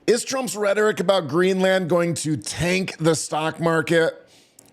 Is Trump's rhetoric about Greenland going to tank the stock market?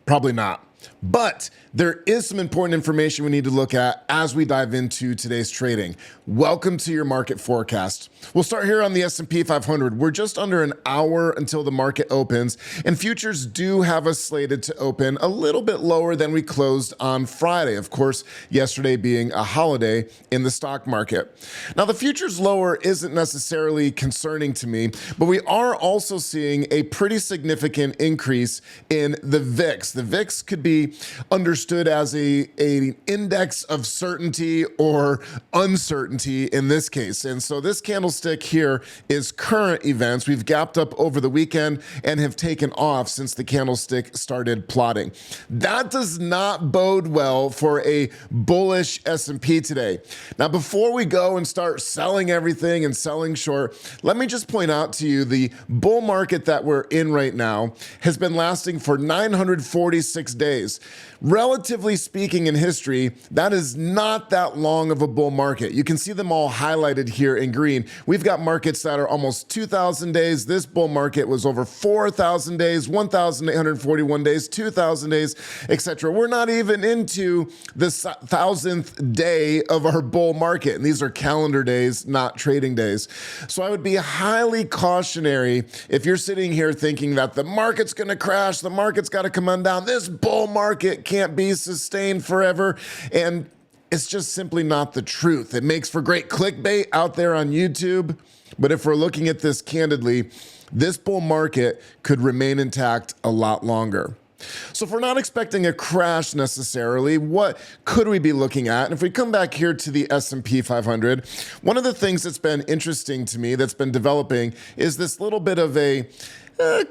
Probably not. But there is some important information we need to look at as we dive into today's trading. Welcome to your market forecast. We'll start here on the S&P 500. We're just under an hour until the market opens, and futures do have us slated to open a little bit lower than we closed on Friday. Of course, yesterday being a holiday in the stock market. Now, the futures lower isn't necessarily concerning to me, but we are also seeing a pretty significant increase in the VIX. The VIX could be understood as an index of certainty or uncertainty in this case. And so this candlestick here is current events. We've gapped up over the weekend and have taken off since the candlestick started plotting. That does not bode well for a bullish S&P today. Now, before we go and start selling everything and selling short, let me just point out to you the bull market that we're in right now has been lasting for 946 days. Relatively speaking in history, that is not that long of a bull market. You can see them all highlighted here in green. We've got markets that are almost 2,000 days. This bull market was over 4,000 days, 1,841 days, 2,000 days, etc. We're not even into the 1,000th day of our bull market. And these are calendar days, not trading days. So I would be highly cautionary if you're sitting here thinking that the market's going to crash, the market's got to come on down. This bull market can't be sustained forever. And it's just simply not the truth. It makes for great clickbait out there on YouTube. But if we're looking at this candidly, this bull market could remain intact a lot longer. So if we're not expecting a crash necessarily, what could we be looking at? And if we come back here to the S&P 500, one of the things that's been interesting to me that's been developing is this little bit of a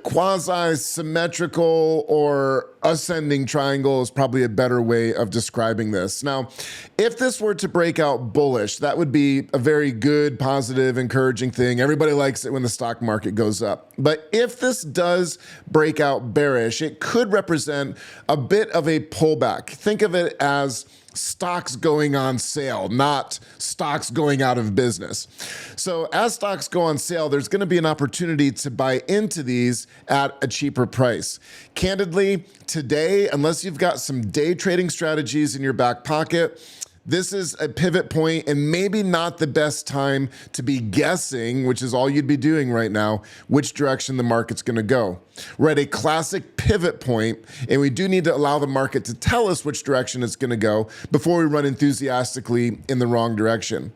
quasi-symmetrical or ascending triangle is probably a better way of describing this. Now, if this were to break out bullish, that would be a very good, positive, encouraging thing. Everybody likes it when the stock market goes up. But if this does break out bearish, it could represent a bit of a pullback. Think of it as stocks going on sale, not stocks going out of business. So as stocks go on sale, there's going to be an opportunity to buy into these at a cheaper price. Candidly, today, unless you've got some day trading strategies in your back pocket, this is a pivot point and maybe not the best time to be guessing, which is all you'd be doing right now, which direction the market's going to go. We're at a classic pivot point, and we do need to allow the market to tell us which direction it's going to go before we run enthusiastically in the wrong direction.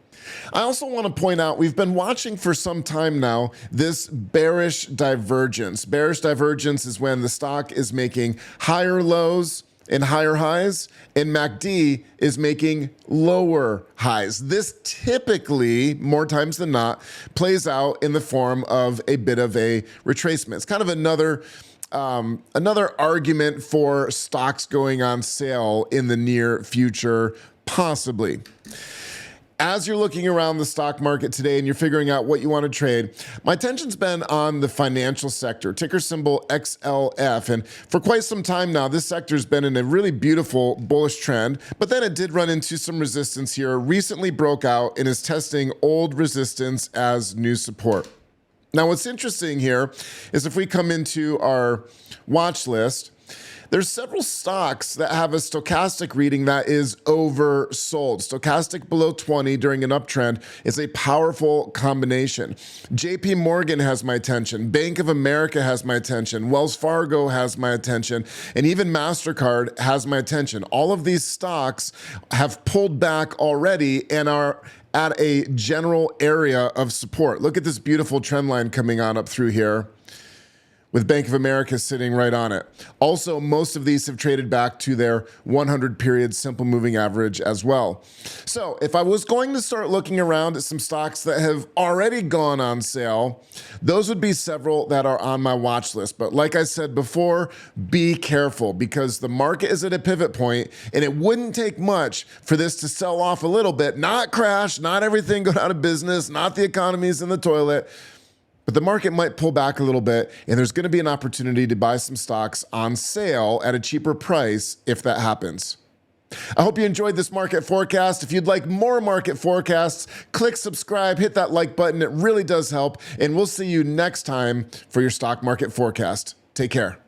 I also want to point out we've been watching for some time now this bearish divergence. Bearish divergence is when the stock is making higher lows and higher highs, and MACD is making lower highs. This typically, more times than not, plays out in the form of a bit of a retracement. It's kind of another argument for stocks going on sale in the near future, possibly. As you're looking around the stock market today and you're figuring out what you want to trade, my attention's been on the financial sector, ticker symbol XLF. And for quite some time now, this sector's been in a really beautiful bullish trend, but then it did run into some resistance here, recently broke out and is testing old resistance as new support. Now, what's interesting here is if we come into our watch list, there's several stocks that have a stochastic reading that is oversold. Stochastic below 20 during an uptrend is a powerful combination. JP Morgan has my attention. Bank of America has my attention. Wells Fargo has my attention. And even MasterCard has my attention. All of these stocks have pulled back already and are at a general area of support. Look at this beautiful trend line coming on up through here, with Bank of America sitting right on it. Also, most of these have traded back to their 100-period simple moving average as well. So if I was going to start looking around at some stocks that have already gone on sale, those would be several that are on my watch list. But like I said before, be careful because the market is at a pivot point and it wouldn't take much for this to sell off a little bit, not crash, not everything go out of business, not the economy's in the toilet. But the market might pull back a little bit, and there's going to be an opportunity to buy some stocks on sale at a cheaper price if that happens. I hope you enjoyed this market forecast. If you'd like more market forecasts, click subscribe, hit that like button. It really does help. And we'll see you next time for your stock market forecast. Take care.